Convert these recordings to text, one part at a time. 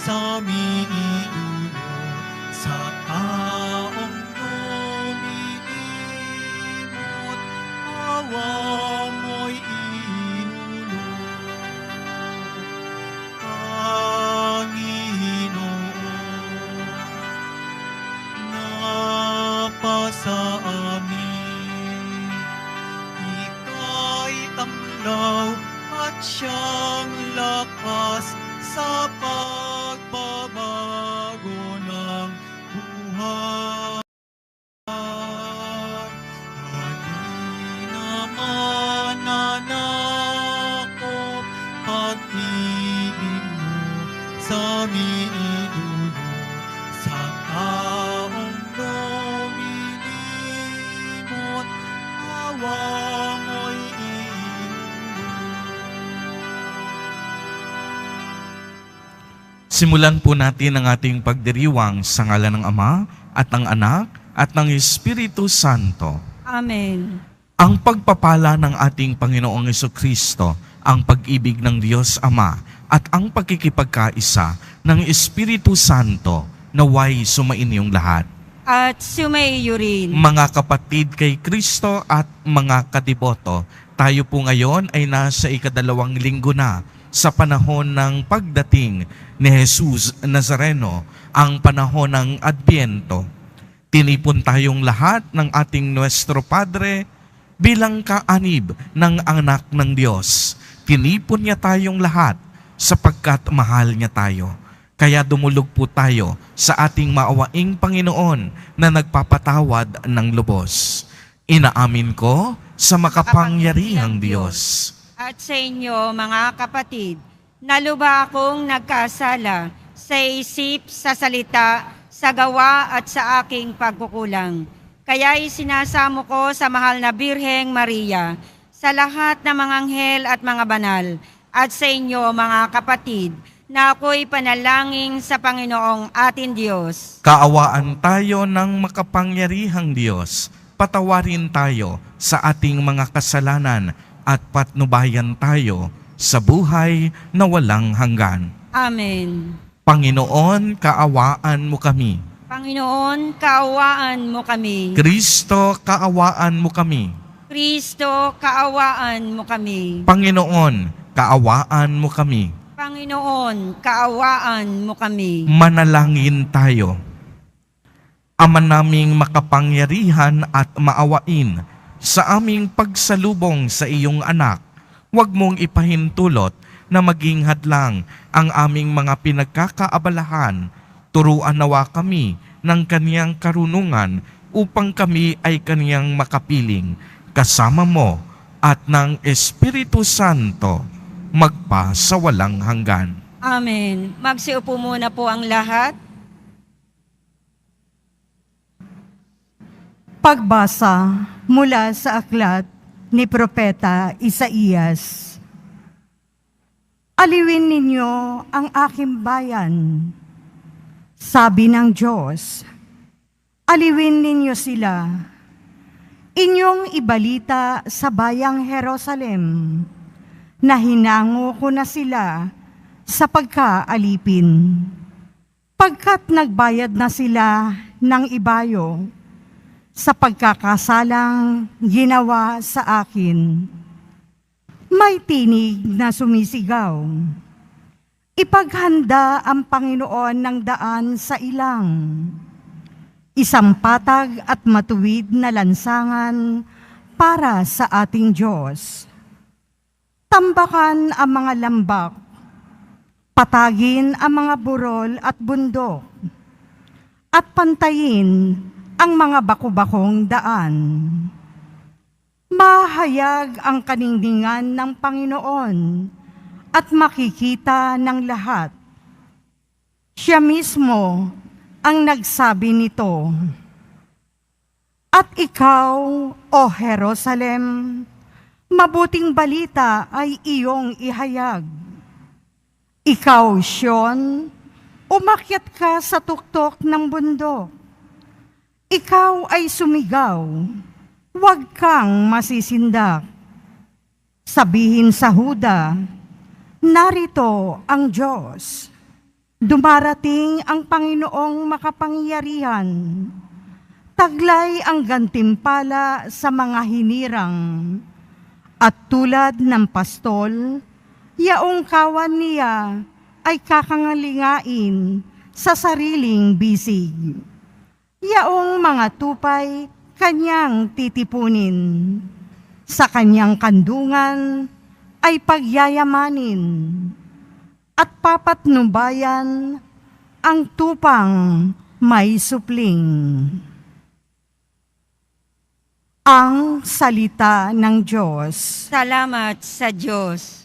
sa minidulog sa taong lumilimot, awa mo'y inulog. Panginoon, napasa amin, ika'y tamlaw at siyang lakas sa pagbabago ng buhay. Halina mananakop, pag-ibig mo sa minidulog sa taong lumilimot, awa mo'y Simulan po natin ang ating pagdiriwang sa ngalan ng Ama at ng Anak at ng Espiritu Santo. Amen. Ang pagpapala ng ating Panginoong Jesucristo, ang pag-ibig ng Diyos Ama at ang pagkikipagkaisa ng Espiritu Santo naway sumainyong lahat. At sumaiyo rin. Mga kapatid kay Kristo at mga kadiboto, tayo po ngayon ay nasa ikadalawang linggo na sa panahon ng pagdating ni Jesus Nazareno, ang panahon ng Adbyento. Tinipon tayong lahat ng ating Nuestro Padre bilang kaanib ng anak ng Diyos. Tinipon niya tayong lahat sapagkat mahal niya tayo. Kaya dumulog po tayo sa ating maawaing Panginoon na nagpapatawad ng lubos. Inaamin ko sa makapangyarihang Diyos At sa inyo, mga kapatid, naluba akong nagkasala sa isip, sa salita, sa gawa at sa aking pagkukulang. Kaya isinasamo ko sa mahal na Birheng Maria, sa lahat ng mga anghel at mga banal, at sa inyo, mga kapatid, na ako'y panalangin sa Panginoong ating Diyos. Kaawaan tayo ng makapangyarihang Diyos. Patawarin tayo sa ating mga kasalanan at patnubayan tayo sa buhay na walang hanggan. Amen. Panginoon, kaawaan mo kami. Panginoon, kaawaan mo kami. Kristo, kaawaan mo kami. Kristo, kaawaan mo kami. Panginoon, kaawaan mo kami. Panginoon, kaawaan mo kami. Manalangin tayo. Ama naming makapangyarihan at maawain, sa aming pagsalubong sa iyong anak, huwag mong ipahintulot na maging hadlang ang aming mga pinagkakaabalahan. Turuan nawa kami ng kaniyang karunungan upang kami ay kaniyang makapiling kasama mo at ng Espiritu Santo magpa sa walang hanggan. Amen. Magsiupo muna po ang lahat. Pagbasa mula sa aklat ni Propeta Isaías. Aliwin ninyo ang aking bayan, sabi ng Diyos. Aliwin ninyo sila. Inyong ibalita sa bayang Jerusalem na hinango ko na sila sa pagkaalipin. Pagkat nagbayad na sila ng ibayo sa pagkakasalang ginawa sa akin. May tinig na sumisigaw. Ipaghanda ang Panginoon ng daan sa ilang. Isang patag at matuwid na lansangan para sa ating Diyos. Tambakan ang mga lambak. Patagin ang mga burol at bundok. At pantayin ang mga baku-bakong daan. Mahayag ang kaningdingan ng Panginoon at makikita ng lahat. Siya mismo ang nagsabi nito. At ikaw, O Jerusalem, mabuting balita ay iyong ihayag. Ikaw, Sion, umakyat ka sa tuktok ng bundok. Ikaw ay sumigaw, huwag kang masisindak. Sabihin sa Huda, narito ang Diyos. Dumarating ang Panginoong makapangyarihan. Taglay ang gantimpala sa mga hinirang. At tulad ng pastol, yaong kawan niya ay kakangalingain sa sariling bisig. Yaong mga tupay kanyang titipunin. Sa kanyang kandungan ay pagyayamanin. At papatnubayan ang tupang may supling. Ang salita ng Diyos. Salamat sa Diyos.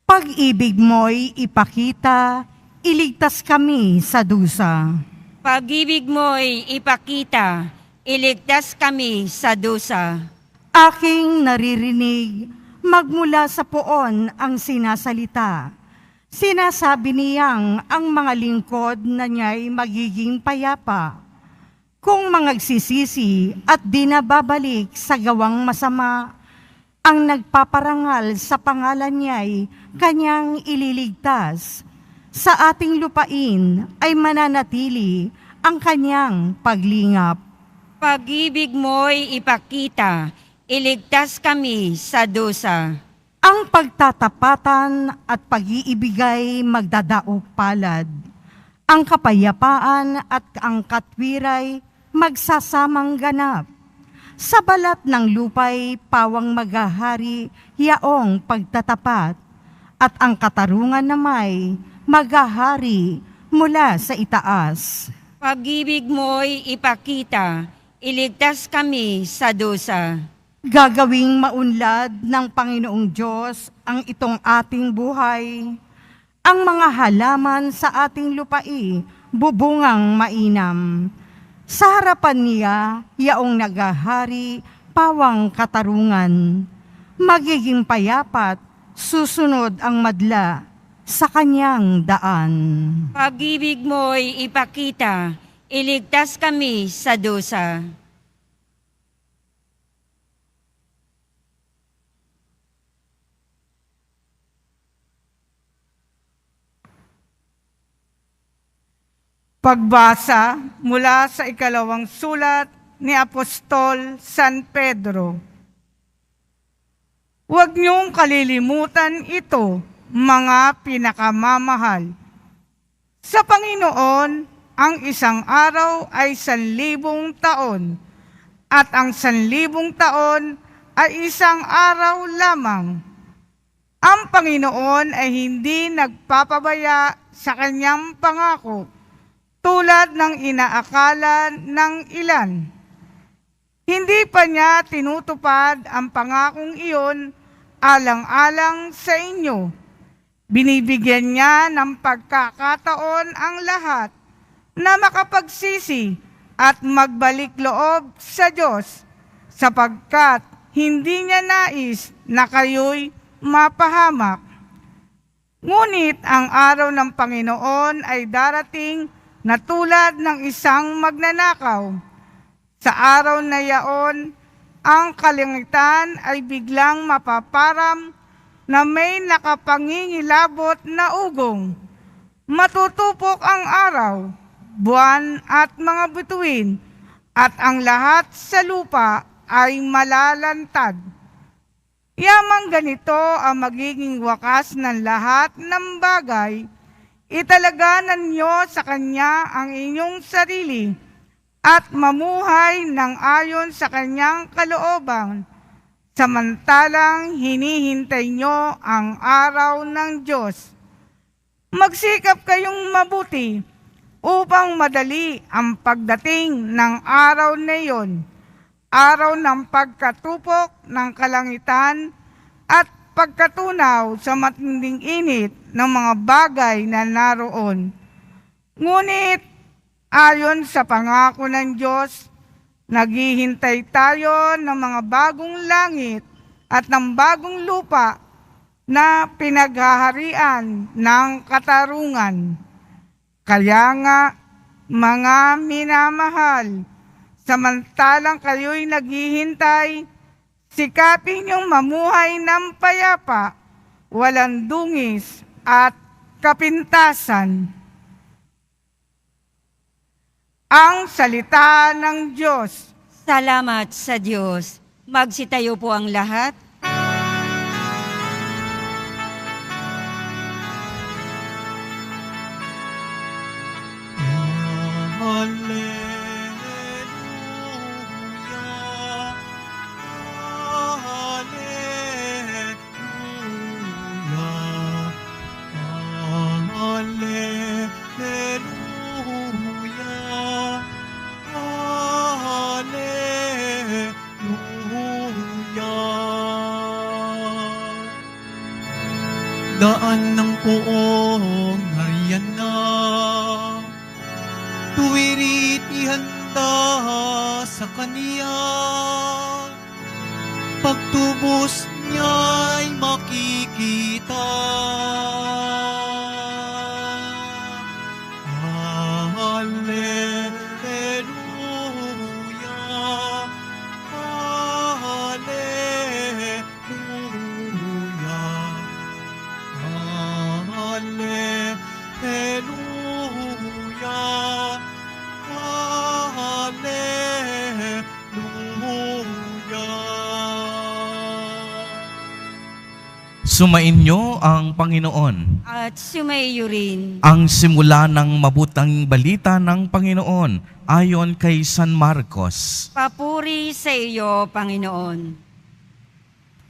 Pag-ibig mo'y ipakita, iligtas kami sa dusa. Pag-ibig mo'y ipakita, iligtas kami sa dusa. Aking naririnig, magmula sa poon ang sinasalita. Sinasabi niyang ang mga lingkod na niya'y magiging payapa. Kung mangagsisisi at di na babalik sa gawang masama, ang nagpaparangal sa pangalan niya'y kanyang ililigtas. Sa ating lupain ay mananatili ang kanyang paglingap. Pag-ibig mo'y ipakita, iligtas kami sa dusa. Ang pagtatapatan at pag-iibigay magdadaog palad. Ang kapayapaan at ang katwiray magsasamang ganap. Sa balat ng lupay pawang maghahari yaong pagtatapat, at ang katarungan na may maghahari mula sa itaas. Pag-ibig mo'y ipakita, iligtas kami sa dusa. Gagawing maunlad ng Panginoong Diyos ang itong ating buhay. Ang mga halaman sa ating lupai bubungang mainam. Sa harapan niya, yaong naghahari, pawang katarungan. Magiging payapat, susunod ang madla sa kanyang daan. Pag-ibig mo'y ipakita, iligtas kami sa dusa. Pagbasa mula sa ikalawang sulat ni Apostol San Pedro. Huwag niyong kalilimutan ito, mga pinakamamahal. Sa Panginoon, ang isang araw ay 1,000 taon, at ang 1,000 taon ay isang araw lamang. Ang Panginoon ay hindi nagpapabaya sa kanyang pangako, tulad ng inaakala ng ilan. Hindi pa niya tinutupad ang pangakong iyon alang-alang sa inyo. Binibigyan niya ng pagkakataon ang lahat na makapagsisi at magbalik loob sa Diyos, sapagkat hindi niya nais na kayo'y mapahamak. Ngunit ang araw ng Panginoon ay darating na tulad ng isang magnanakaw. Sa araw na yaon, ang kalangitan ay biglang mapaparam na may nakapangingilabot na ugong. Matutupok ang araw, buwan at mga bituin, at ang lahat sa lupa ay malalantad. Yamang ganito ang magiging wakas ng lahat ng bagay. Italaganan niyo sa Kanya ang inyong sarili at mamuhay ng ayon sa Kanyang kalooban, samantalang hinihintay niyo ang araw ng Diyos. Magsikap kayong mabuti upang madali ang pagdating ng araw na iyon, araw ng pagkatupok ng kalangitan at pagkatunaw sa matinding init ng mga bagay na naroon. Ngunit, ayon sa pangako ng Diyos, naghihintay tayo ng mga bagong langit at ng bagong lupa na pinaghaharian ng katarungan. Kaya nga, mga minamahal, samantalang kayo'y naghihintay, sikapin niyong mamuhay ng payapa, walang dungis at kapintasan. ang salita ng Diyos. Salamat sa Diyos. Magsitayo po ang lahat. Hallelujah. Hallelujah. Hallelujah. Hallelujah. Daan ng poong harian na, tuwirit ihanda sa Kaniya, pagtubos niya'y makikita. Hallelujah. Hallelujah. Hallelujah. Hallelujah. Sumainyo ang Panginoon. At sumaiyo rin. Ang simula ng mabutang balita ng Panginoon ayon kay San Marcos. Papuri sa iyo, Panginoon.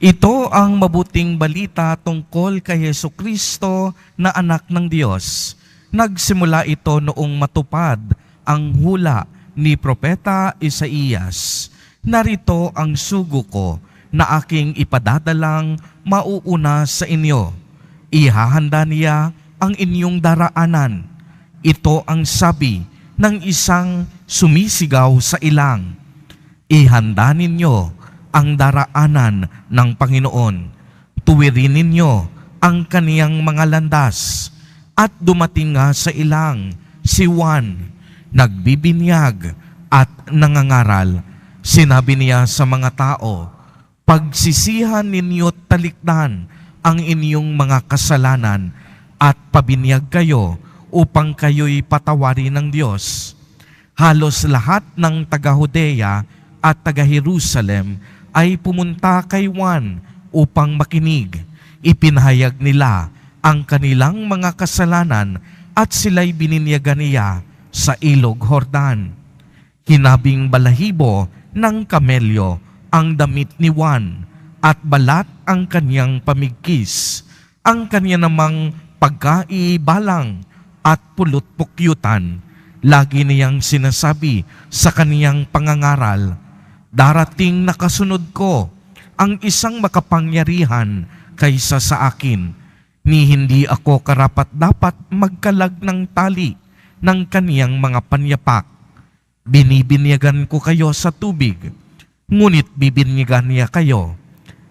Ito ang mabuting balita tungkol kay Jesucristo na anak ng Diyos. Nagsimula ito noong matupad ang hula ni Propeta Isaías. Narito ang sugo ko na aking ipadadalang mauuna sa inyo. Ihahanda niya ang inyong daraanan. Ito ang sabi ng isang sumisigaw sa ilang. Ihanda ninyo ang daraanan ng Panginoon. Tuwirin ninyo ang kaniyang mga landas. At dumating nga sa ilang si Juan, nagbibinyag at nangangaral. Sinabi niya sa mga tao, pagsisihan ninyo't talikdan ang inyong mga kasalanan at pabinyag kayo upang kayo'y patawarin ng Diyos. Halos lahat ng taga-Judea at taga-Jerusalem ay pumunta kay Juan upang makinig. Ipinahayag nila ang kanilang mga kasalanan at sila'y bininyagan niya sa ilog Jordan. Hinabing balahibo ng kamelyo ang damit ni Juan at balat ang kaniyang pamigkis. Ang kanya namang pagkaibalang at pulot-pukyutan. Lagi niyang sinasabi sa kaniyang pangangaral, darating na kasunod ko ang isang makapangyarihan kaysa sa akin, ni hindi ako karapat-dapat magkalag ng tali ng kaniyang mga panyapak. Binibinyagan ko kayo sa tubig, ngunit bibinyagan niya kayo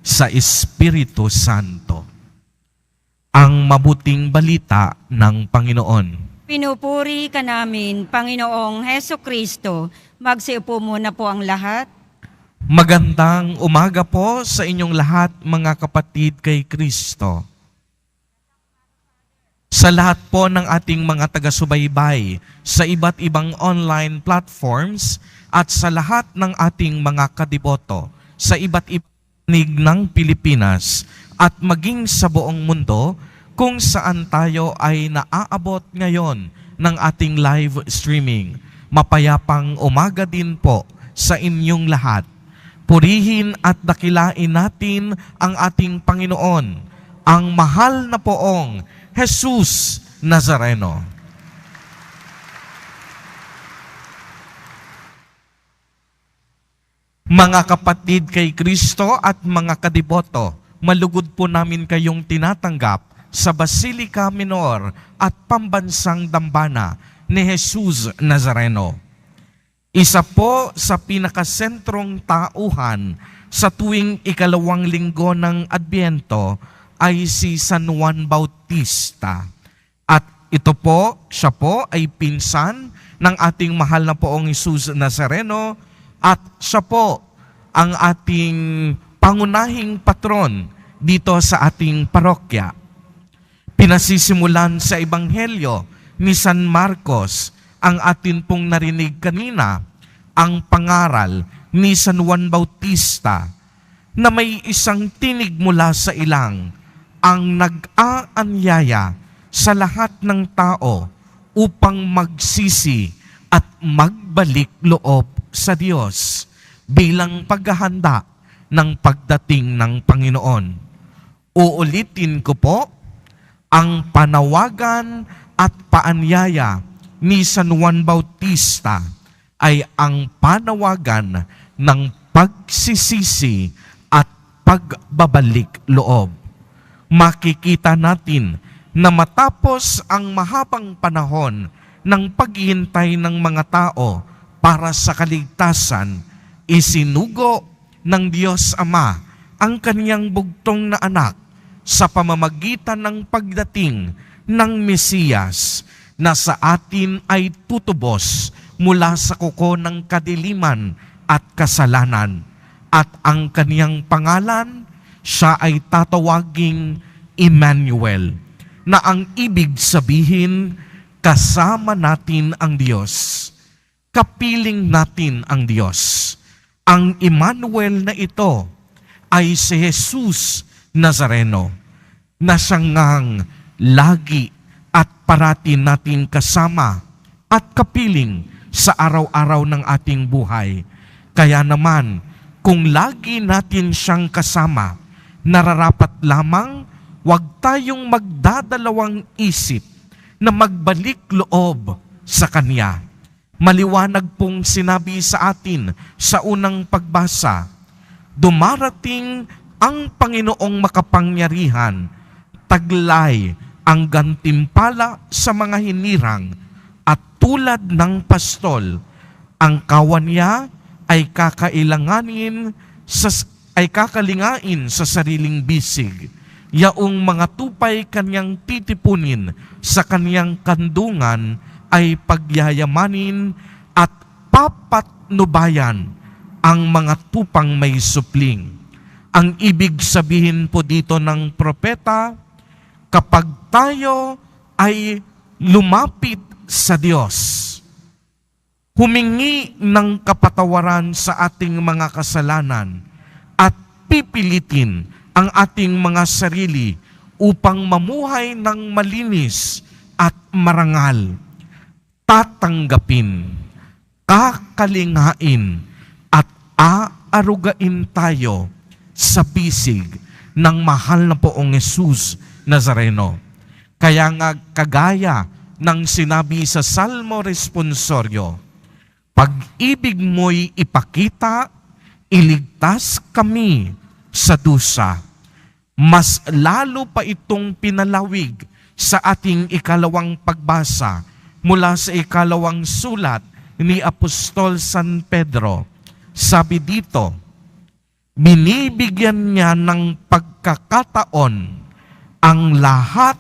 sa Espiritu Santo. Ang mabuting balita ng Panginoon. Pinupuri ka namin, Panginoong Heso Kristo. Magsiupo muna po ang lahat. Magandang umaga po sa inyong lahat, mga kapatid kay Kristo. Sa lahat po ng ating mga taga-subaybay sa iba't ibang online platforms at sa lahat ng ating mga kadiboto sa iba't ibang panig ng Pilipinas at maging sa buong mundo kung saan tayo ay naaabot ngayon ng ating live streaming. Mapayapang umaga din po sa inyong lahat. Purihin at dakilain natin ang ating Panginoon, ang mahal na poong Jesus Nazareno. Mga kapatid kay Kristo at mga kadiboto, malugod po namin kayong tinatanggap sa Basilica Minor at Pambansang Dambana ni Jesus Nazareno. Isa po sa pinakasentrong tauhan sa tuwing ikalawang linggo ng Adbyento ay si San Juan Bautista. At siya po ay pinsan ng ating mahal na poong Jesus Nazareno at siya po ang ating pangunahing patron dito sa ating parokya. Pinasisimulan sa Ebanghelyo ni San Marcos ang atin pong narinig kanina, ang pangaral ni San Juan Bautista na may isang tinig mula sa ilang ang nag-aanyaya sa lahat ng tao upang magsisi at magbalik loob sa Diyos bilang paghahanda ng pagdating ng Panginoon. Uulitin ko po, ang panawagan at paanyaya ni San Juan Bautista ay ang panawagan ng pagsisisi at pagbabalik loob. Makikita natin na matapos ang mahabang panahon ng paghihintay ng mga tao para sa kaligtasan, isinugo ng Diyos Ama ang kaniyang bugtong na anak sa pamamagitan ng pagdating ng Mesiyas na sa atin ay tutubos mula sa kuko ng kadiliman at kasalanan. At ang kaniyang pangalan, siya ay tatawaging Emmanuel, na ang ibig sabihin, kasama natin ang Diyos. Kapiling natin ang Diyos. Ang Emmanuel na ito ay si Jesus Nazareno, na siyang lagi at parati natin kasama at kapiling sa araw-araw ng ating buhay. Kaya naman, kung lagi natin siyang kasama, nararapat lamang huwag tayong magdadalawang isip na magbalik loob sa Kanya. Maliwanag pong sinabi sa atin sa unang pagbasa, dumarating ang Panginoong makapangyarihan, taglay ang gantimpala sa mga hinirang, at tulad ng pastol, ang kawan niya ay kakalingain sa sariling bisig. Yaong mga tupay kanyang titipunin sa kanyang kandungan ay pagyayamanin at papatnubayan ang mga tupang may supling. Ang ibig sabihin po dito ng propeta, kapag tayo ay lumapit sa Diyos, humingi ng kapatawaran sa ating mga kasalanan at pipilitin ang ating mga sarili upang mamuhay ng malinis at marangal, tatanggapin, kakalingain at aarugain tayo sa bisig ng mahal na Poong Jesus Nazareno. Kaya nga kagaya ng sinabi sa Salmo Responsorio, pag-ibig mo'y ipakita, iligtas kami sa dusa. Mas lalo pa itong pinalawig sa ating ikalawang pagbasa mula sa ikalawang sulat ni Apostol San Pedro. Sabi dito, binibigyan niya ng pagkakataon ang lahat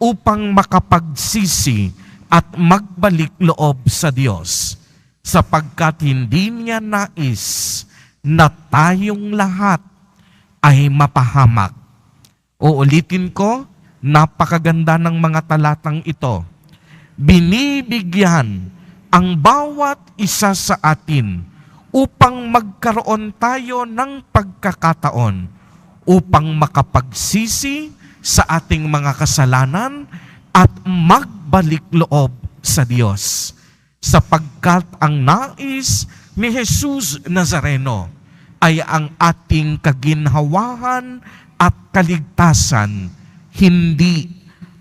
upang makapagsisi at magbalik loob sa Diyos, sapagkat hindi niya nais na tayong lahat ay mapahamak. Uulitin ko, napakaganda ng mga talatang ito. Binibigyan ang bawat isa sa atin upang magkaroon tayo ng pagkakataon upang makapagsisi sa ating mga kasalanan at magbalik loob sa Diyos. Sapagkat ang nais ni Jesus Nazareno ay ang ating kaginhawahan at kaligtasan, hindi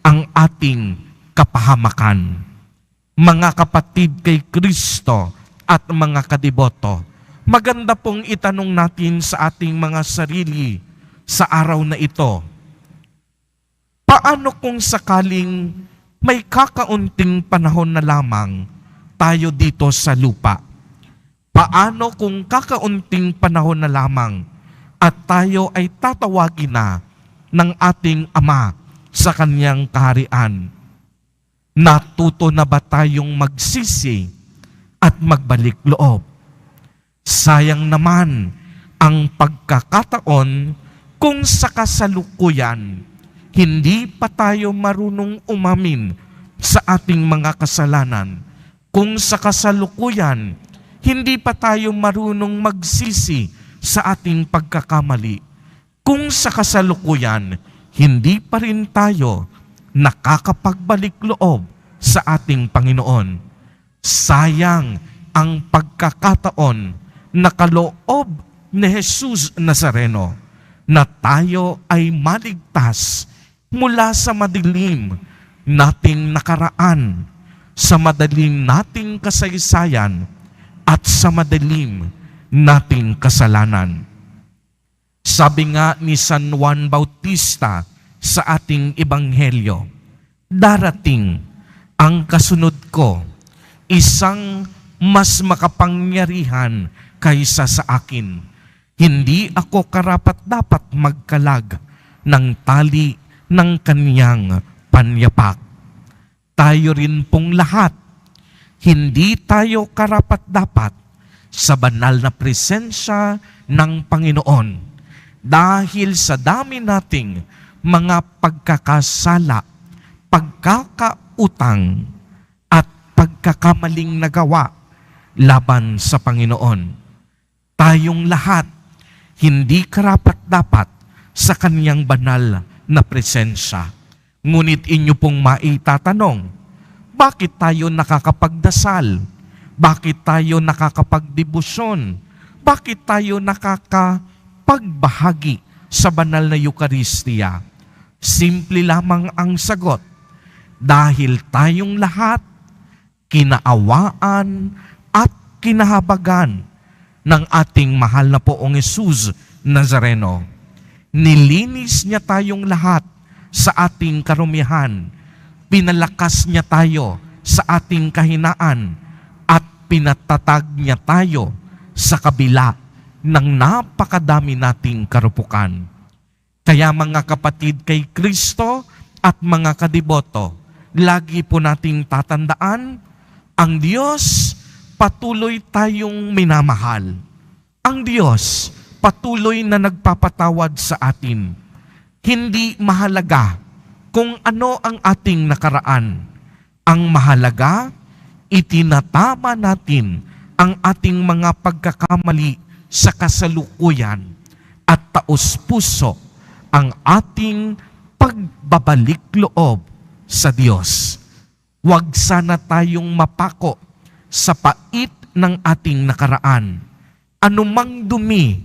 ang ating kapahamakan. Mga kapatid kay Kristo at mga kadiboto, maganda pong itanong natin sa ating mga sarili sa araw na ito, paano kung sakaling may kakaunting panahon na lamang tayo dito sa lupa? Paano kung kakaunting panahon na lamang at tayo ay tatawagin na ng ating Ama sa Kanyang kaharian? Natuto na ba tayong magsisi at magbalik loob? Sayang naman ang pagkakataon kung sa kasalukuyan hindi pa tayo marunong umamin sa ating mga kasalanan Kung sa kasalukuyan, hindi pa tayo marunong magsisi sa ating pagkakamali. Kung sa kasalukuyan, hindi pa rin tayo nakakapagbalik loob sa ating Panginoon. Sayang ang pagkakataon na kaloob ni Jesus Nazareno na tayo ay maligtas mula sa madilim nating nakaraan, sa madilim nating kasaysayan, at sa madilim nating kasalanan. Sabi nga ni San Juan Bautista sa ating ebanghelyo, darating ang kasunod ko, isang mas makapangyarihan kaysa sa akin. Hindi ako karapat-dapat magkalag ng tali ng kaniyang panyapak. Tayo rin pong lahat, hindi tayo karapat-dapat sa banal na presensya ng Panginoon dahil sa dami nating mga pagkakasala, pagkakautang, at pagkakamaling nagawa laban sa Panginoon. Tayong lahat, hindi karapat-dapat sa kaniyang banal na presensya. Ngunit inyo pong maitatanong, bakit tayo nakakapagdasal? Bakit tayo nakakapagdebosyon? Bakit tayo nakakapagbahagi sa banal na Eucharistia? Simple lamang ang sagot. Dahil tayong lahat kinaawaan at kinahabagan ng ating mahal na Poong Jesus Nazareno. Nilinis niya tayong lahat sa ating karumihan. Pinalakas niya tayo sa ating kahinaan at pinatatag niya tayo sa kabila ng napakadami nating karupukan. Kaya mga kapatid kay Kristo at mga kadiboto, lagi po nating tatandaan, ang Diyos patuloy tayong minamahal. Ang Diyos patuloy na nagpapatawad sa atin. Hindi mahalaga kung ano ang ating nakaraan. Ang mahalaga, itinatama natin ang ating mga pagkakamali sa kasalukuyan at taos-puso ang ating pagbabalik loob sa Diyos. Huwag sana tayong mapako sa pait ng ating nakaraan, anumang dumi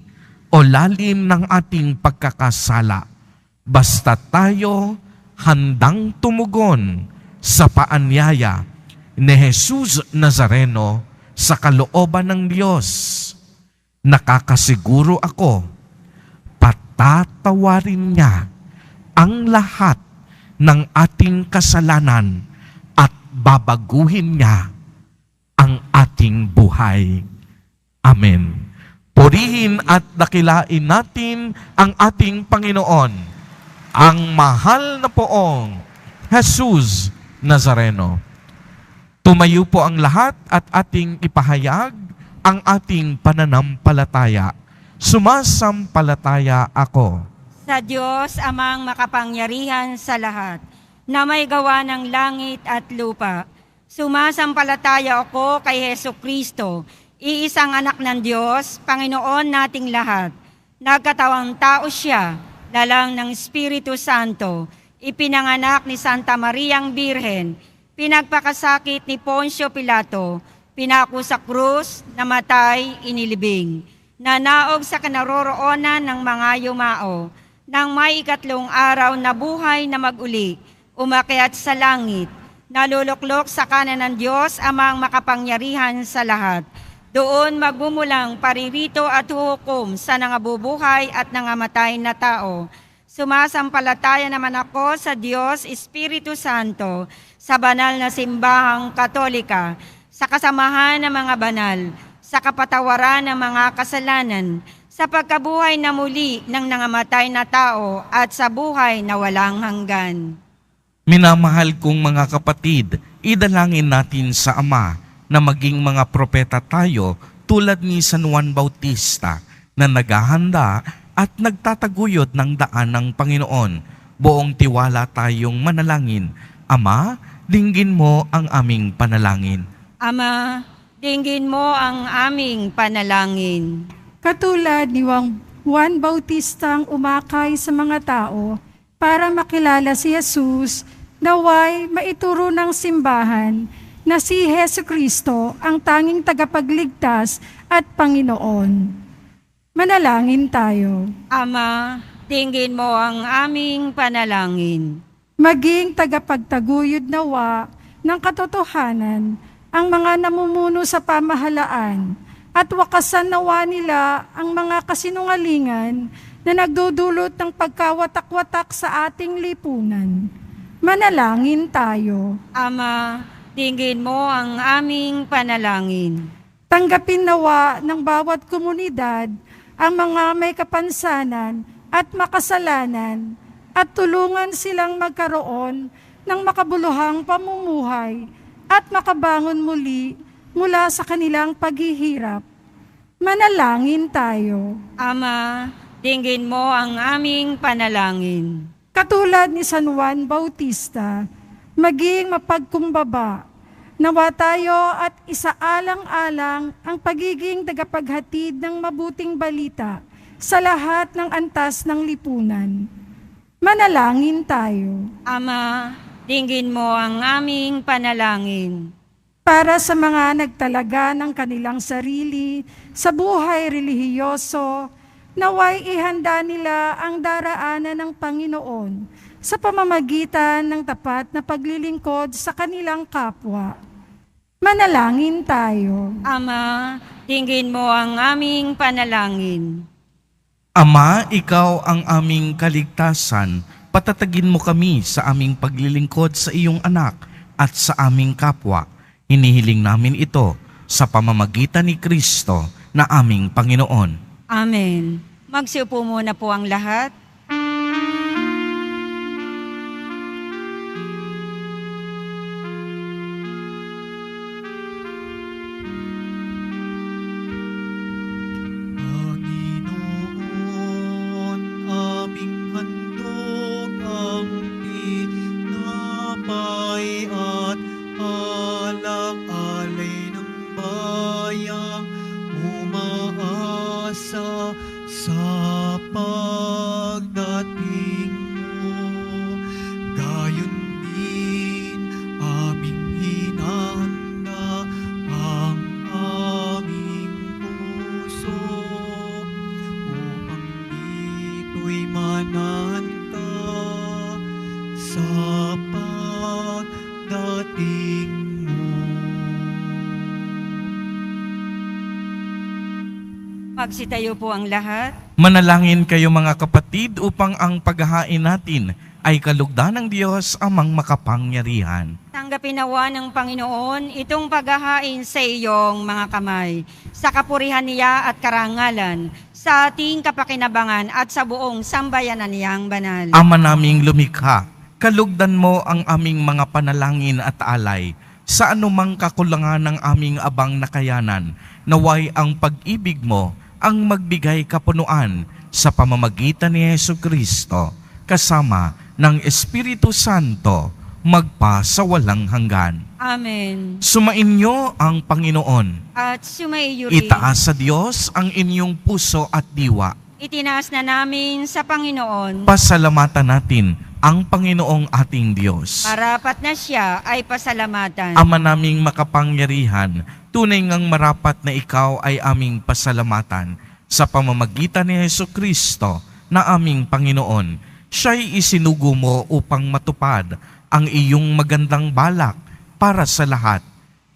o lalim ng ating pagkakasala. Basta tayo handang tumugon sa paanyaya ni Jesus Nazareno sa kalooban ng Diyos. Nakakasiguro ako, patatawarin niya ang lahat ng ating kasalanan at babaguhin niya ang ating buhay. Amen. Purihin at dakilain natin ang ating Panginoon, ang mahal na Poong Jesus Nazareno. Tumayo po ang lahat at ating ipahayag ang ating pananampalataya. Sumasampalataya ako Sa Diyos amang makapangyarihan sa lahat, na may gawa ng langit at lupa. Sumasampalataya ako kay Hesu Kristo, iisang anak ng Diyos, Panginoon nating lahat. Nagkatawang tao siya, lalang ng Espiritu Santo, ipinanganak ni Santa Mariang Birhen, pinagpakasakit ni Poncio Pilato, pinako sa krus, namatay, inilibing, nanaog sa kinaroroonan ng mga yumao, nang may ikatlong araw na buhay na mag-uli, umakyat sa langit, naluluklok sa kanan ng Diyos amang makapangyarihan sa lahat. Doon magmumulang paririto at huhukom sa nangabubuhay at nangamatay na tao. Sumasampalataya naman ako sa Diyos Espiritu Santo, sa banal na simbahang Katolika, sa kasamahan ng mga banal, sa kapatawaran ng mga kasalanan, sa pagkabuhay na muli ng nangamatay na tao at sa buhay na walang hanggan. Minamahal kong mga kapatid, idalangin natin sa Ama na maging mga propeta tayo tulad ni San Juan Bautista na naghahanda at nagtataguyod ng daan ng Panginoon. Buong tiwala tayong manalangin. Ama, dinggin mo ang aming panalangin. Ama, dinggin mo ang aming panalangin. Katulad ni Juan Bautista ang umakay sa mga tao para makilala si Jesus, naway maituro ng simbahan na si Jesucristo ang tanging tagapagligtas at Panginoon. Manalangin tayo. Ama, dinggin mo ang aming panalangin. Maging tagapagtaguyod nawa ng katotohanan ang mga namumuno sa pamahalaan at wakasan nawa nila ang mga kasinungalingan na nagdudulot ng pagkawatak-watak sa ating lipunan. Manalangin tayo. Ama, dinggin mo ang aming panalangin. Tanggapin nawa ng bawat komunidad ang mga may kapansanan at makasalanan at tulungan silang magkaroon ng makabuluhang pamumuhay at makabangon muli mula sa kanilang paghihirap. Manalangin tayo. Ama, dinggin mo ang aming panalangin. Katulad ni San Juan Bautista, maging mapagkumbaba, nawa tayo at isaalang-alang ang pagiging tagapaghatid ng mabuting balita sa lahat ng antas ng lipunan. Manalangin tayo. Ama, dinggin mo ang aming panalangin. Para sa mga nagtalaga ng kanilang sarili sa buhay relihiyoso, naway ihanda nila ang daraanan ng Panginoon sa pamamagitan ng tapat na paglilingkod sa kanilang kapwa. Manalangin tayo. Ama, dinggin mo ang aming panalangin. Ama, ikaw ang aming kaligtasan. Patatagin mo kami sa aming paglilingkod sa iyong anak at sa aming kapwa. Hinihiling namin ito sa pamamagitan ni Kristo na aming Panginoon. Amen. Magsiupo muna po ang lahat. Panginoon, aming handog ang tinapay at alak-alay ng bayang umaasa sa pagdating mo. Gayon din aming hinahanda ang aming puso upang dito'y manahan ka sa pagdating mo. Magsitayo po ang lahat. Manalangin kayo mga kapatid upang ang paghahain natin ay kalugdan ng Diyos amang makapangyarihan. Tanggapin nawa ng Panginoon itong paghahain sa iyong mga kamay, sa kapurihan niya at karangalan, sa ating kapakinabangan at sa buong sambayanan niyang banal. Ama naming lumikha, kalugdan mo ang aming mga panalangin at alay. Sa anumang kakulangan ng aming abang nakayanan, naway ang pag-ibig mo ang magbigay kapunuan sa pamamagitan ni Jesucristo, kasama ng Espiritu Santo, magpa sa walang hanggan. Amen. Sumainyo ang Panginoon. At sumaiyo rin. Itaas sa Diyos ang inyong puso at diwa. Itinaas na namin sa Panginoon. Pasalamatan natin ang Panginoong ating Diyos. Marapat na siya ay pasalamatan. Ama naming makapangyarihan, tunay ngang marapat na ikaw ay aming pasalamatan sa pamamagitan ni Jesucristo na aming Panginoon. Siya'y isinugo mo upang matupad ang iyong magandang balak para sa lahat.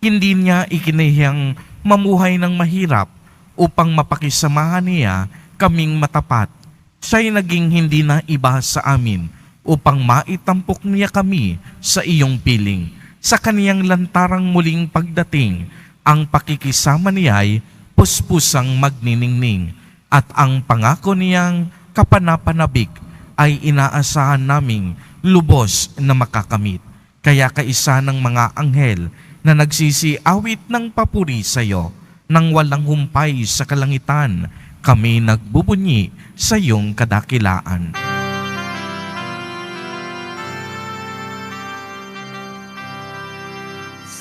Hindi niya ikinahiyang mamuhay ng mahirap upang mapakisamahan niya kaming matapat. Siya'y naging hindi na iba sa amin upang maitampok niya kami sa iyong piling. Sa kaniyang lantarang muling pagdating, ang pakikisama niya'y puspusang magniningning at ang pangako niyang kapanapanabik ay inaasahan naming lubos na makakamit. Kaya kaisa ng mga anghel na nagsisiawit ng papuri sa iyo, nang walang humpay sa kalangitan, kami nagbubunyi sa iyong kadakilaan.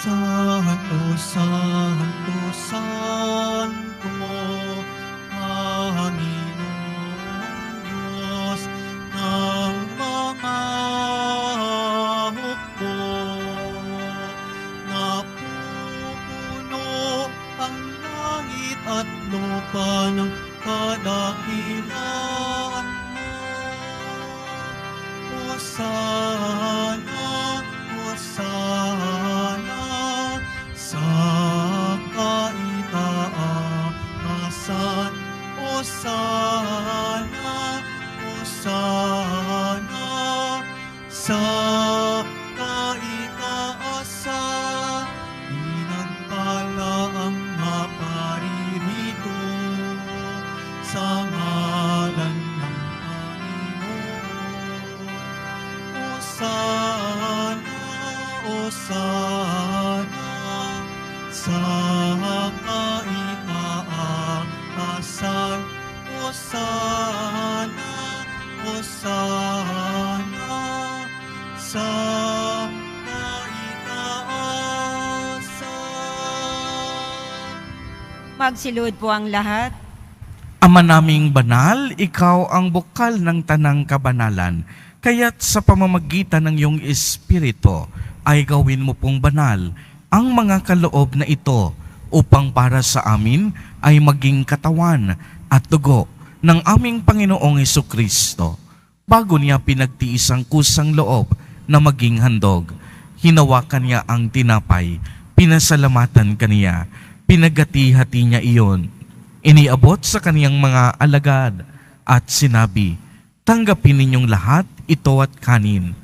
Sana Santo, Santo, Panginoong Diyos ng mga hukbo. Napupuno ang langit at lupa ng kadakilaan mo. Hosana, Hosana, sa kaitaasan. Hosana, Hosana, sa kaitaasan. Inantala ang naparirito sa ngalan ng Panginoon. Hosana, Hosana, sa kaitaasan. Hosana, Hosana, sa kaitaasan. Magsilud po ang lahat. Ama naming banal, ikaw ang bukal ng tanang kabanalan. Kaya't sa pamamagitan ng iyong Espiritu ay gawin mo pong banal ang mga kaloob na ito upang para sa amin ay maging katawan at dugo ng aming Panginoong Hesukristo. Bago niya pinagtiis ang kusang loob na maging handog, hinawakan niya ang tinapay, pinasalamatan kaniya, pinagati-hati niya iyon. Iniabot sa kaniyang mga alagad at sinabi, "Tanggapin ninyong lahat ito at kanin.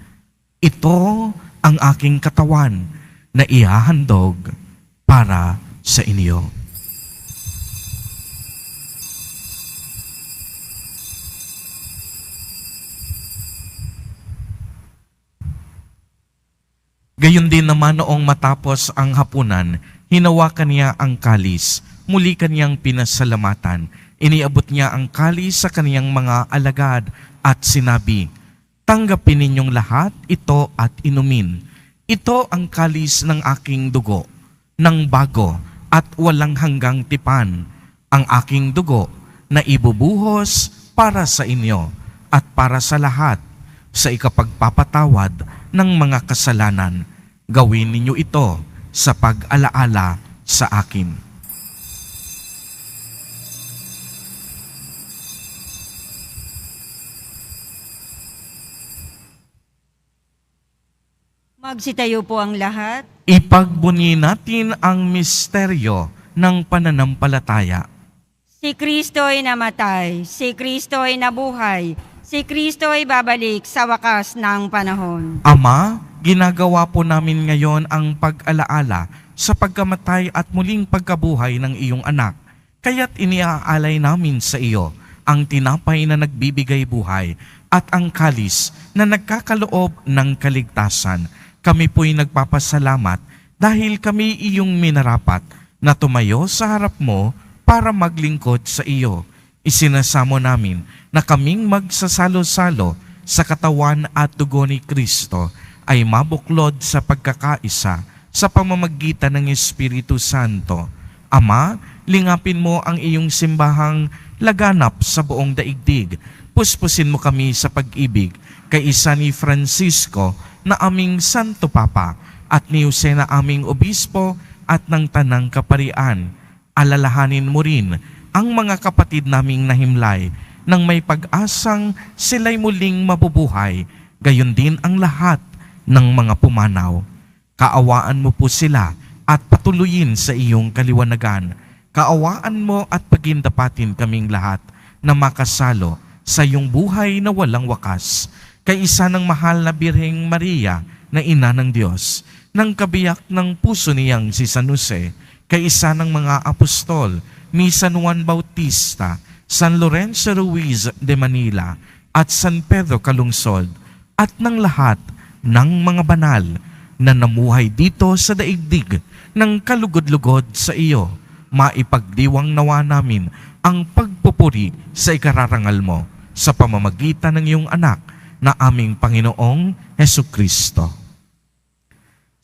Ito ang aking katawan na ihahandog para sa inyo." Gayon din naman noong matapos ang hapunan, hinawakan niya ang kalis, muli kaniyang pinasalamatan. Iniabot niya ang kalis sa kaniyang mga alagad at sinabi, "Tanggapin ninyong lahat ito at inumin. Ito ang kalis ng aking dugo, ng bago at walang hanggang tipan, ang aking dugo na ibubuhos para sa inyo at para sa lahat sa ikapagpapatawad ng mga kasalanan. Gawin ninyo ito sa pag-alaala sa akin." Magsitayo po ang lahat. Ipagbunyi natin ang misteryo ng pananampalataya. Si Kristo'y namatay, si Kristo'y nabuhay, si Kristo'y babalik sa wakas ng panahon. Ama, ginagawa po namin ngayon ang pag-alaala sa pagkamatay at muling pagkabuhay ng iyong anak. Kaya't iniaalay namin sa iyo ang tinapay na nagbibigay buhay at ang kalis na nagkakaloob ng kaligtasan. Kami po'y nagpapasalamat dahil kami iyong minarapat na tumayo sa harap mo para maglingkod sa iyo. Isinasamo namin na kaming magsasalo-salo sa katawan at dugo ni Kristo ay mabuklod sa pagkakaisa sa pamamagitan ng Espiritu Santo. Ama, lingapin mo ang iyong simbahang laganap sa buong daigdig. Puspusin mo kami sa pag-ibig kay isa ni Francisco na aming Santo Papa at ni Jose na aming Obispo at ng Tanang Kaparian. Alalahanin mo rin ang mga kapatid naming nahimlay nang may pag-asang sila'y muling mabubuhay, gayon din ang lahat ng mga pumanaw. Kaawaan mo po sila at patuloyin sa iyong kaliwanagan. Kaawaan mo at pagindapatin kaming lahat na makasalo sa iyong buhay na walang wakas. Kay isa ng mahal na Birheng Maria na ina ng Diyos, ng kabiyak ng puso niyang si San Jose, kay isa ng mga apostol ni San Juan Bautista, San Lorenzo Ruiz de Manila, at San Pedro Calungsod, at ng lahat ng mga banal na namuhay dito sa daigdig ng kalugod-lugod sa iyo. Maipagdiwang nawa namin ang pagpupuri sa ikararangal mo sa pamamagitan ng iyong anak na aming Panginoong Hesukristo.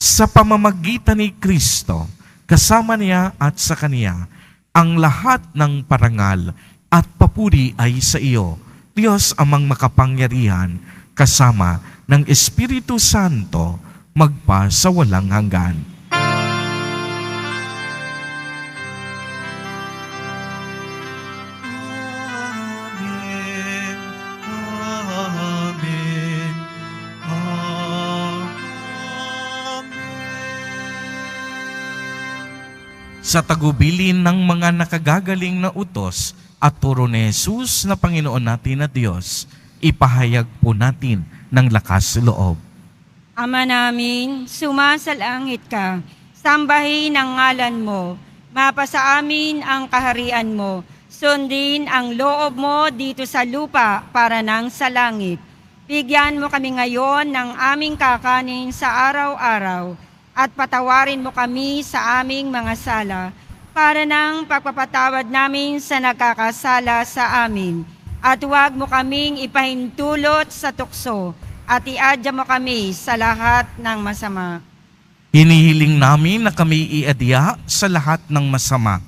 Sa pamamagitan ni Kristo, kasama niya at sa kaniya, ang lahat ng parangal at papuri ay sa iyo, Diyos amang makapangyarihan, kasama ng Espiritu Santo, magpa sa walang hanggan. Amen. Amen. Sa tagubilin ng mga nakagagaling na utos at turo ni Jesus na Panginoon natin na Diyos, ipahayag po natin ng lakas loob. Ama namin, sumasalangit ka, sambahin ang ngalan mo, mapasa amin ang kaharian mo, sundin ang loob mo dito sa lupa para nang sa langit. Bigyan mo kami ngayon ng aming kakanin sa araw-araw at patawarin mo kami sa aming mga sala para nang pagpapatawad namin sa nagkakasala sa amin. At huwag mo kaming ipahintulot sa tukso at iadya mo kami sa lahat ng masama. Hinihiling namin na kami iadya sa lahat ng masama,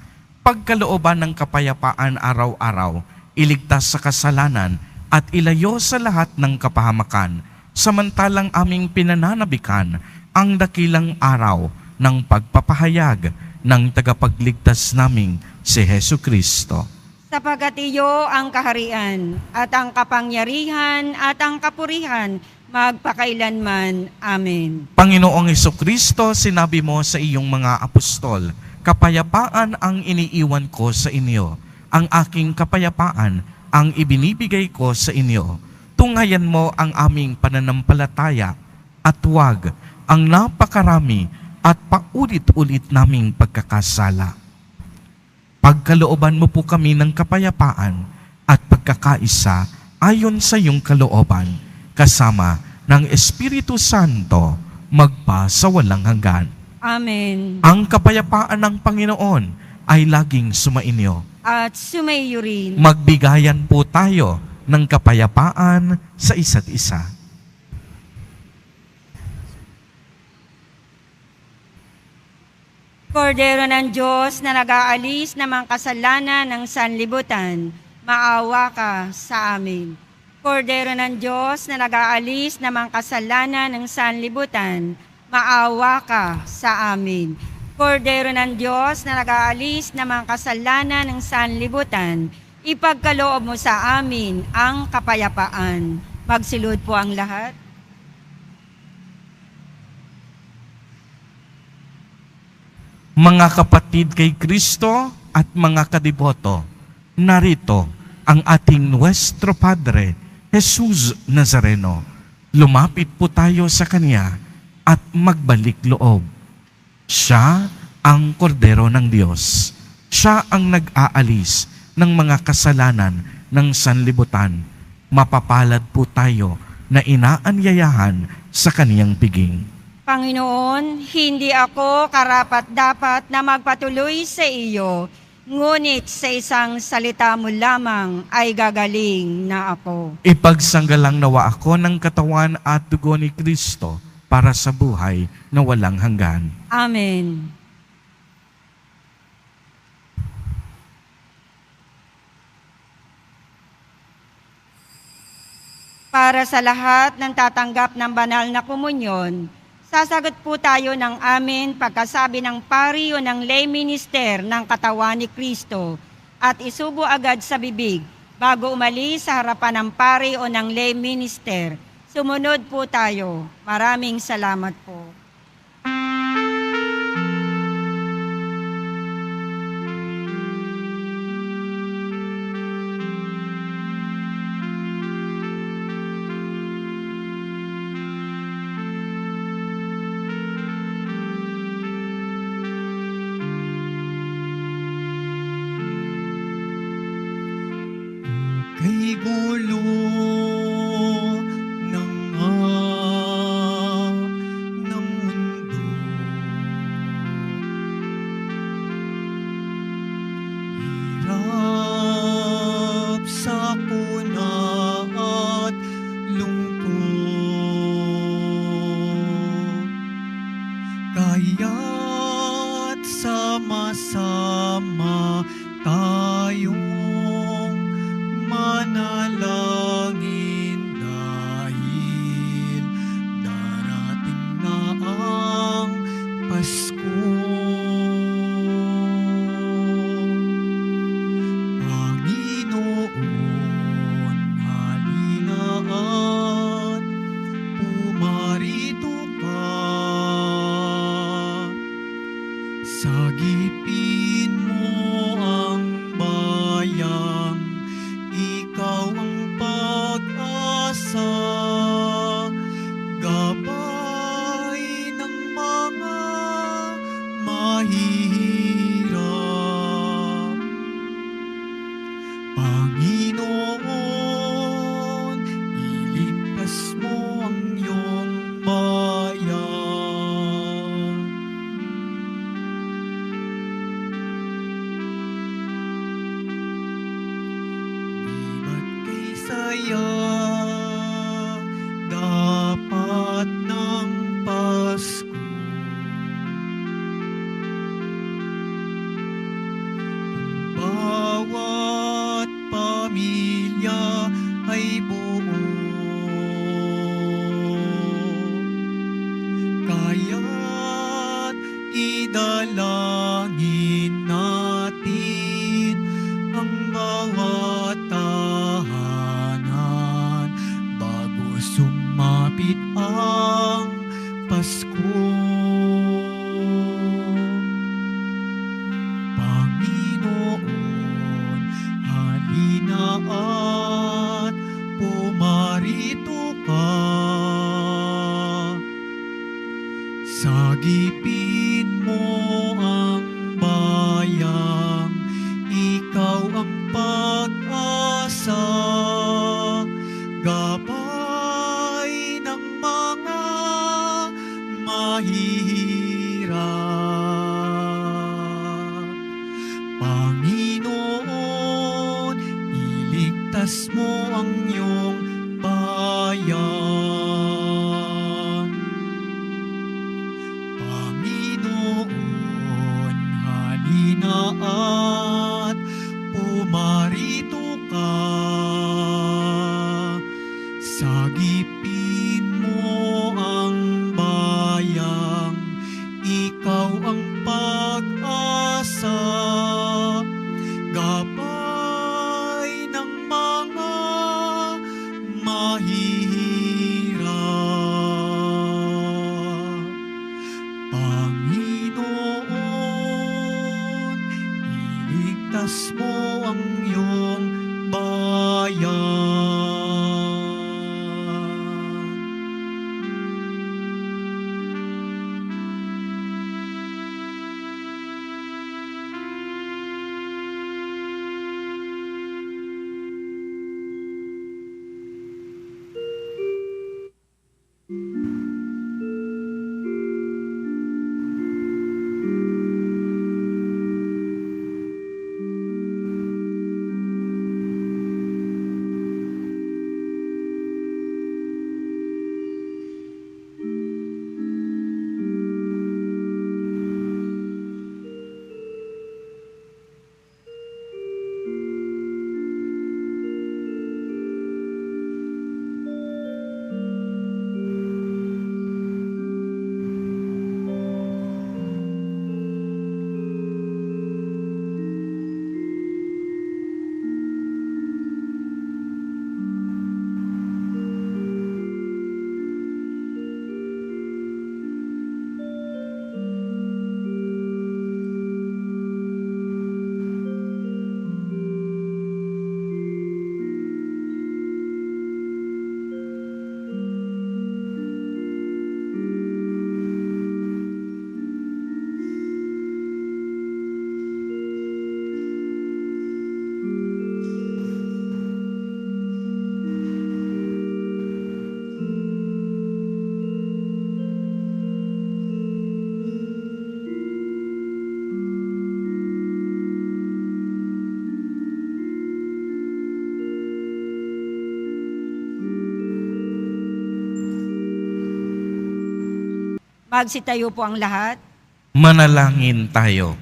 pagkalooban ng kapayapaan araw-araw, iligtas sa kasalanan at ilayo sa lahat ng kapahamakan, samantalang aming pinananabikan ang dakilang araw ng pagpapahayag ng tagapagligtas naming si Hesu Kristo. Sapagat iyo ang kaharian at ang kapangyarihan at ang kapurihan magpakailanman. Amen. Panginoong Jesucristo, sinabi mo sa iyong mga apostol, kapayapaan ang iniiwan ko sa inyo. Ang aking kapayapaan ang ibinibigay ko sa inyo. Tunghayan mo ang aming pananampalataya at huwag ang napakarami at paulit-ulit naming pagkakasala. Pagkalooban mo po kami ng kapayapaan at pagkakaisa ayon sa iyong kalooban, kasama ng Espiritu Santo, magpa sa walang hanggan. Amen. Ang kapayapaan ng Panginoon ay laging sumainyo. At sumaiyo rin. Magbigayan po tayo ng kapayapaan sa isa't isa. Kordero ng Diyos na nag-aalis ng mga kasalanan ng sanlibutan, maawa ka sa amin. Kordero ng Diyos na nag-aalis ng mga kasalanan ng sanlibutan, maawa ka sa amin. Kordero ng Diyos na nag-aalis ng mga kasalanan ng sanlibutan, ipagkaloob mo sa amin ang kapayapaan. Magsilod po ang lahat. Mga kapatid kay Kristo at mga kadiboto, narito ang ating Nuestro Padre, Jesus Nazareno. Lumapit po tayo sa Kanya at magbalik loob. Siya ang kordero ng Diyos. Siya ang nag-aalis ng mga kasalanan ng sanlibutan. Mapapalad po tayo na inaanyayahan sa Kaniyang piging. Panginoon, hindi ako karapat-dapat na magpatuloy sa iyo, ngunit sa isang salita mo lamang ay gagaling na ako. Ipagsanggalang nawa ako ng katawan at dugo ni Kristo para sa buhay na walang hanggan. Amen. Para sa lahat ng tatanggap ng banal na komunyon, sasagot po tayo ng amin pagkasabi ng pari o ng lay minister ng katawan ni Kristo at isubo agad sa bibig bago umalis sa harapan ng pari o ng lay minister. Sumunod po tayo. Maraming salamat po. Kay gulo ng sama-sama tayong manalangin dahil darating na ang Pasko. Panginoon, halina at pumarito ka. Sagipin mo ang bayang, ikaw ang pag-asa, gabay ng mga mahihirap. Panginoon, iligtas mo ang iyong bayan. Ba't kay saya dapat ng Pasko? Bawat pamilya ay buo, kaya't idalangin natin ang bawat tahanan bago sumapit ang Pasko. Panginoon, halina at pumarito ka. Sagipin mo ang bayang, ikaw ang pag-asa, gabay ng mga mahihirap. Panginoon, iligtas mo ang iyong bayan. Panginoon, halina at pumarito ka. Sagipin mo ang bayang, ikaw ang pag-asa, gabay ng mga mahihirap. Panginoon, iligtas mo ang iyong bayan. Magsitayo po ang lahat. Manalangin tayo.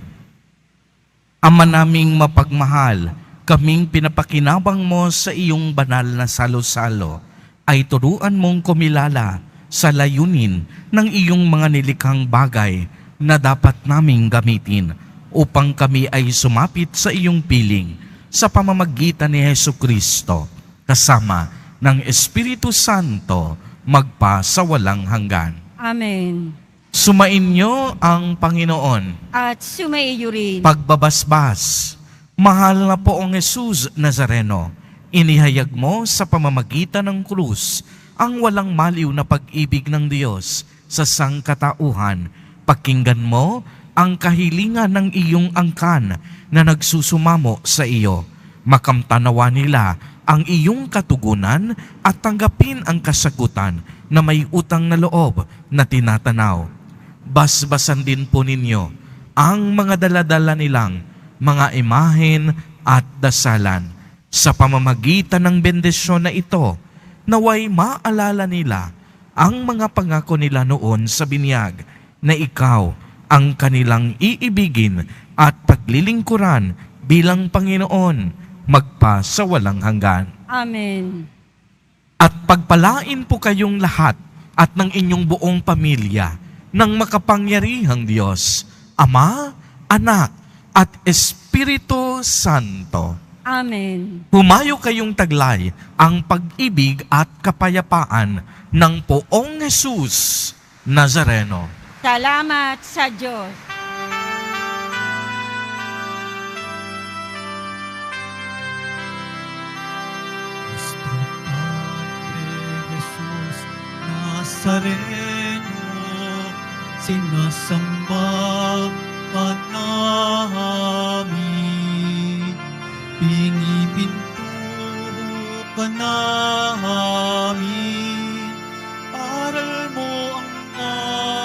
Ama naming mapagmahal, kaming pinapakinabang mo sa iyong banal na salo-salo, ay turuan mong kumilala sa layunin ng iyong mga nilikhang bagay na dapat naming gamitin upang kami ay sumapit sa iyong piling sa pamamagitan ni Hesukristo, kasama ng Espiritu Santo, magpa sa walang hanggan. Amen. Sumainyo ang Panginoon. At sumaiyo rin. Pagbabasbas, mahal na poong Jesus Nazareno, inihayag mo sa pamamagitan ng krus ang walang maliw na pag-ibig ng Diyos sa sangkatauhan. Pakinggan mo ang kahilingan ng iyong angkan na nagsusumamo sa iyo. Makamtanawa nila ang iyong katugunan at tanggapin ang kasagutan na may utang na loob na tinatanaw. Basbasan din po ninyo ang mga daladala nilang mga imahen at dasalan. Sa pamamagitan ng bendisyon na ito, naway maalala nila ang mga pangako nila noon sa binyag na ikaw ang kanilang iibigin at paglilingkuran bilang Panginoon magpa sa walang hanggan. Amen. At pagpalain po kayong lahat at ng inyong buong pamilya ng makapangyarihang Diyos, Ama, Anak, at Espiritu Santo. Amen. Humayo kayong taglay ang pag-ibig at kapayapaan ng poong Jesus Nazareno. Salamat sa Diyos. Nuestro Padre Jesus Nazareno, sinasamba ka namin, pinipinto ka namin, aral mo ang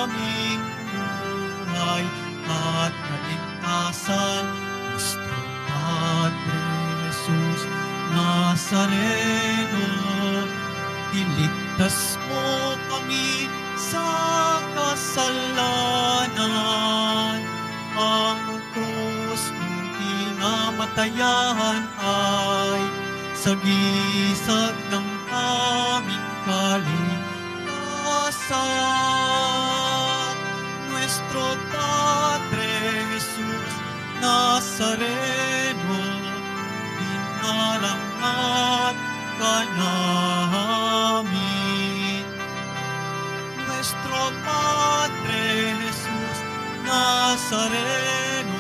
aming buhay at kaligtasan. Nuestro Padre Jesus Nazareno, iligtas mo kami sa kasalanan. Ang krus mong kinamatayan ay sagisag ng aming kaligtasan. Nuestro Padre Jesus Nazareno, dinarangat ka namin. Nuestro Padre Jesus Nazareno,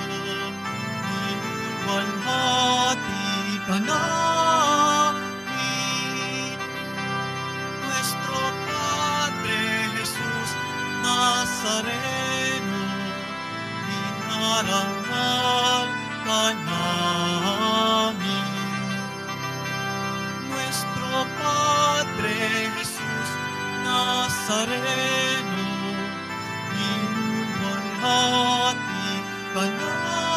niluwalhati ka namin. Nuestro Padre Jesus Nazareno, dinarangal ka namin. Nuestro Padre Jesus Nazareno, niluwalhati ka namin.